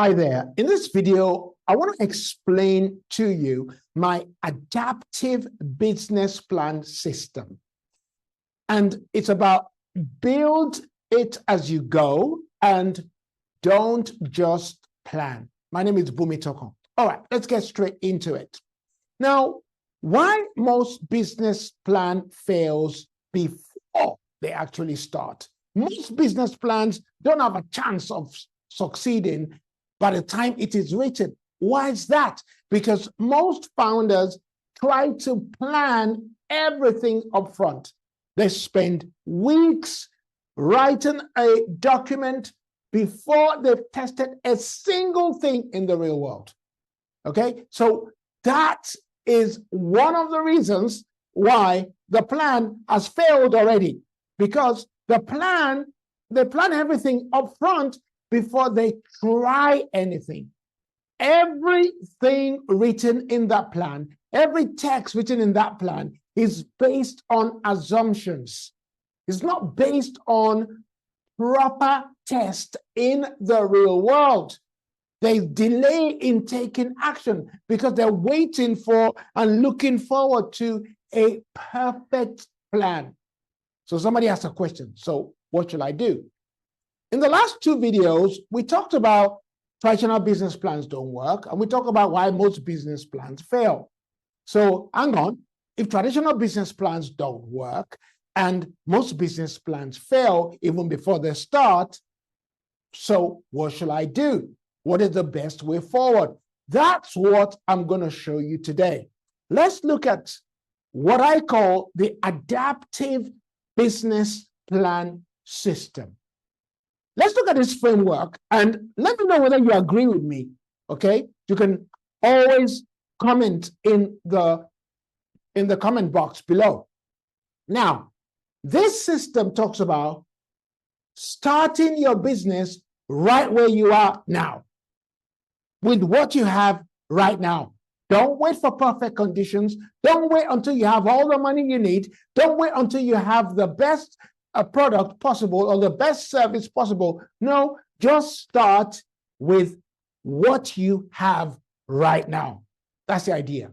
Hi there. In this video, I want to explain to you my adaptive business plan system. And it's about build it as you go and don't just plan. My name is Boomy Tokan. All right, let's get straight into it. Now, why most business plan fails before they actually start? Most business plans don't have a chance of succeeding by the time it is written. Why is that? Because most founders try to plan everything up front. They spend weeks writing a document before they've tested a single thing in the real world. Okay, so that is one of the reasons why the plan has failed already, because they plan everything up front before they try anything. Everything written in that plan, every text written in that plan is based on assumptions. It's not based on proper test in the real world. They delay in taking action because they're waiting for and looking forward to a perfect plan. So somebody asked a question. So what should I do? In the last two videos, we talked about traditional business plans don't work, and we talked about why most business plans fail. So hang on, if traditional business plans don't work and most business plans fail even before they start, so what should I do? What is the best way forward? That's what I'm going to show you today. Let's look at what I call the adaptive business plan system. Let's look at this framework and let me know whether you agree with me, okay? You can always comment in the comment box below. Now, this system talks about starting your business right where you are now, with what you have right now. Don't wait for perfect conditions. Don't wait until you have all the money you need. Don't wait until you have the best product possible or the best service possible. No, just start with what you have right now. That's the idea.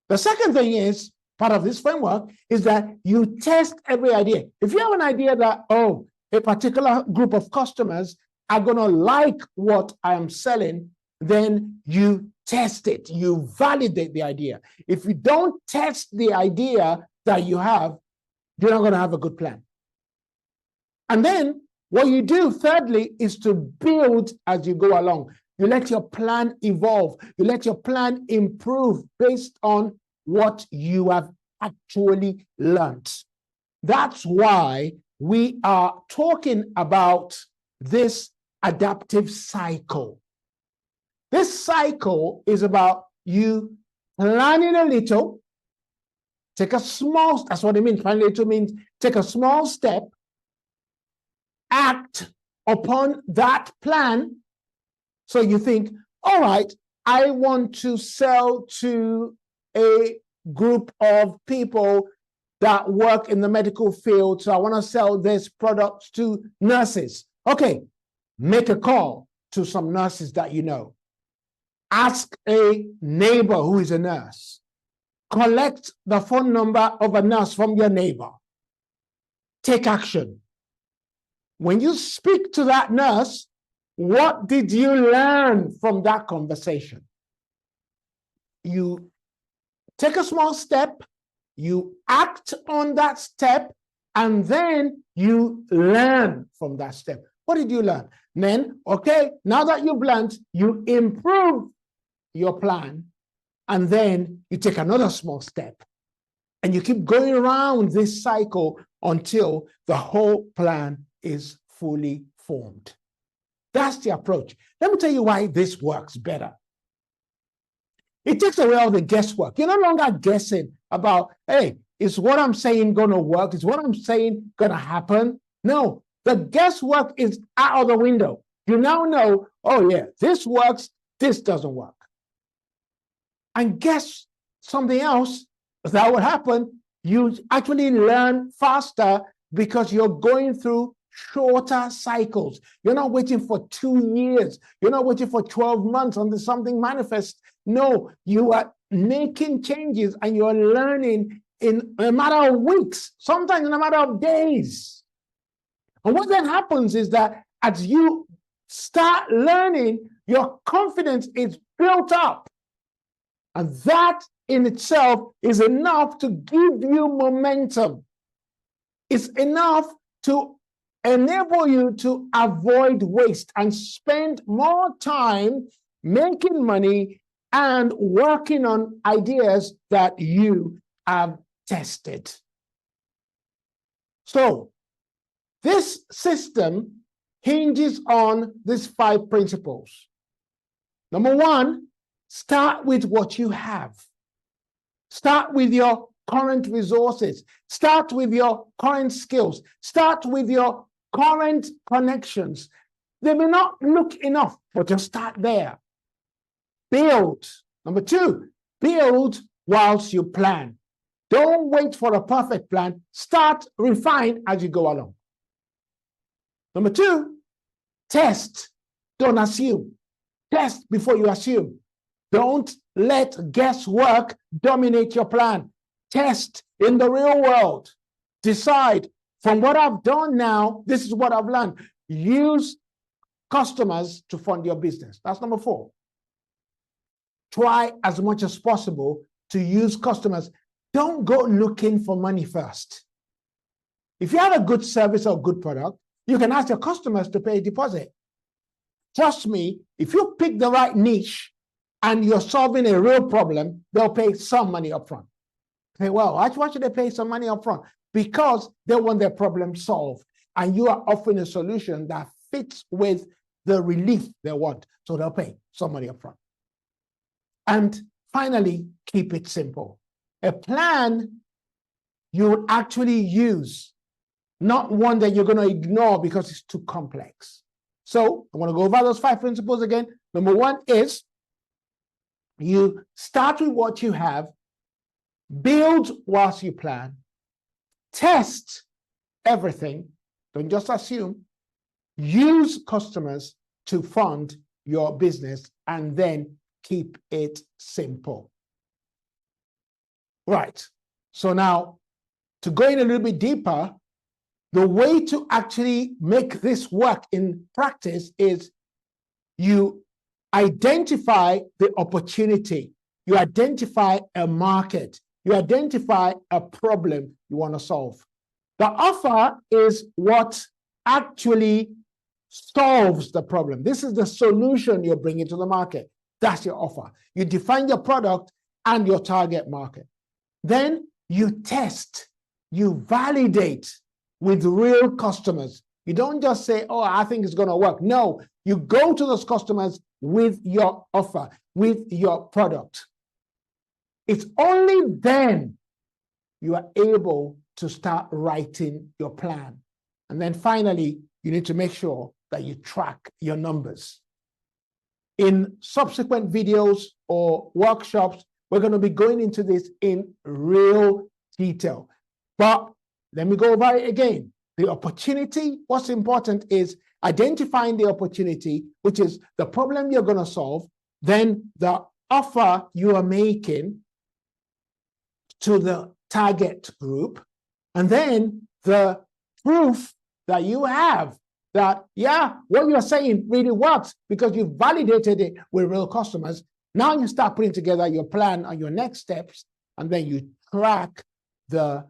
The second thing is, part of this framework is that you test every idea. If you have an idea that, oh, a particular group of customers are going to like what I am selling, then you test it, you validate the idea. If you don't test the idea that you have, you're not going to have a good plan. And then what you do, thirdly, is to build as you go along. You let your plan evolve. You let your plan improve based on what you have actually learned. That's why we are talking about this adaptive cycle. This cycle is about you planning a little, take a small, that's what it means. Planning a little means take a small step, act upon that plan. So you think, all right, I want to sell to a group of people that work in the medical field. So I want to sell this product to nurses. Okay, make a call to some nurses that you know. Ask a neighbor who is a nurse. Collect the phone number of a nurse from your neighbor. Take action. When you speak to that nurse, what did you learn from that conversation? You take a small step, you act on that step, and then you learn from that step. What did you learn? Then, okay, now that you've learned, you improve your plan, and then you take another small step, and you keep going around this cycle until the whole plan is fully formed. That's the approach. Let me tell you why this works better. It takes away all the guesswork. You're no longer guessing about, hey, is what I'm saying going to work? Is what I'm saying going to happen? No, the guesswork is out of the window. You now know, oh yeah, this works, this doesn't work. And guess something else that would happen, you actually learn faster because you're going through shorter cycles. You're not waiting for 2 years. You're not waiting for 12 months until something manifests. No, you are making changes and you're learning in a matter of weeks, sometimes in a matter of days. And what then happens is that as you start learning, your confidence is built up. And that in itself is enough to give you momentum. It's enough to enable you to avoid waste and spend more time making money and working on ideas that you have tested. So, this system hinges on these 5 principles. Number 1, start with what you have. Start with your current resources. Start with your current skills. Start with your current connections. They may not look enough, but just start there. Build. Number 2, build whilst you plan. Don't wait for a perfect plan. Start, refine as you go along. Number 2, test. Don't assume. Test before you assume. Don't let guesswork dominate your plan. Test in the real world. Decide, from what I've done now, this is what I've learned. Use customers to fund your business. That's number 4. Try as much as possible to use customers. Don't go looking for money first. If you have a good service or good product, you can ask your customers to pay a deposit. Trust me, if you pick the right niche and you're solving a real problem, they'll pay some money up front. Say, well, why should they pay some money up front? Because they want their problem solved. And you are offering a solution that fits with the relief they want. So they'll pay some money up front. And finally, keep it simple. A plan you would actually use, not one that you're going to ignore because it's too complex. So I want to go over those 5 principles again. Number 1 is you start with what you have, build whilst you plan, test everything, don't just assume, use customers to fund your business, and then keep it simple. Right. So now, to go in a little bit deeper, the way to actually make this work in practice is you identify the opportunity, you identify a market, you identify a problem you want to solve. The offer is what actually solves the problem. This is the solution you're bringing to the market. That's your offer. You define your product and your target market. Then you test, you validate with real customers. You don't just say, oh, I think it's going to work. No, you go to those customers with your offer, with your product. It's only then you are able to start writing your plan. And then finally, you need to make sure that you track your numbers. In subsequent videos or workshops, we're going to be going into this in real detail. But let me go over it again. The opportunity, what's important is identifying the opportunity, which is the problem you're going to solve, then the offer you are making to the target group, and then the proof that you have that, yeah, what you're saying really works because you validated it with real customers. Now you start putting together your plan and your next steps, and then you track the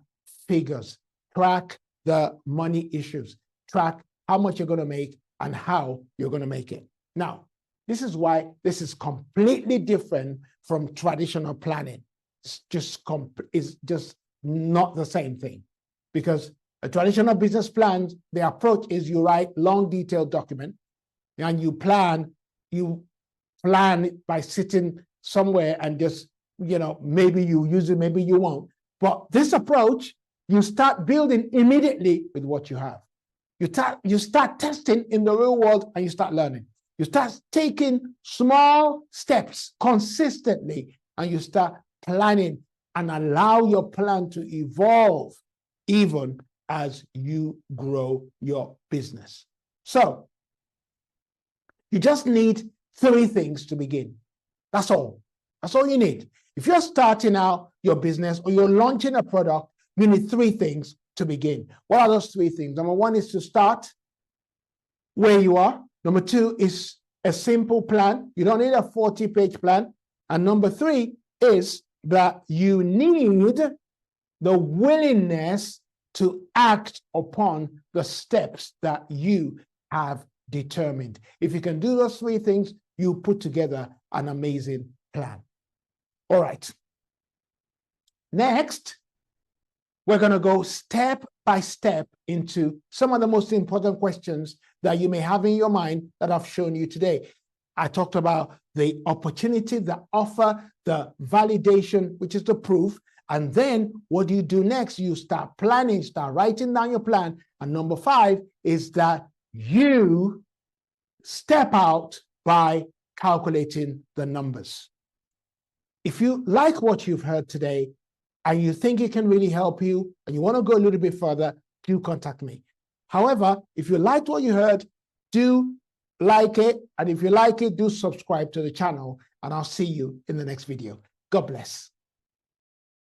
figures, track the money issues, track how much you're going to make and how you're going to make it. Now, this is why this is completely different from traditional planning. It's just not the same thing, because a traditional business plan, the approach is you write long detailed document and you plan by sitting somewhere and just, maybe you use it, maybe you won't. But this approach, you start building immediately with what you have. You start testing in the real world and you start learning. You start taking small steps consistently and you start planning and allow your plan to evolve even as you grow your business. So you just need 3 things to begin. That's all. That's all you need. If you're starting out your business or you're launching a product, you need 3 things to begin. What are those 3 things? Number 1 is to start where you are. Number 2 is a simple plan. You don't need a 40-page plan. And number 3 is that you need the willingness to act upon the steps that you have determined. If you can do those 3 things, you put together an amazing plan. All right. Next, we're going to go step by step into some of the most important questions that you may have in your mind that I've shown you today. I talked about the opportunity, the offer, the validation, which is the proof. And then what do you do next? You start planning, start writing down your plan. And number 5 is that you step out by calculating the numbers. If you like what you've heard today and you think it can really help you and you want to go a little bit further, do contact me. However, if you liked what you heard, do like it. And if you like it, do subscribe to the channel. And I'll see you in the next video. God bless.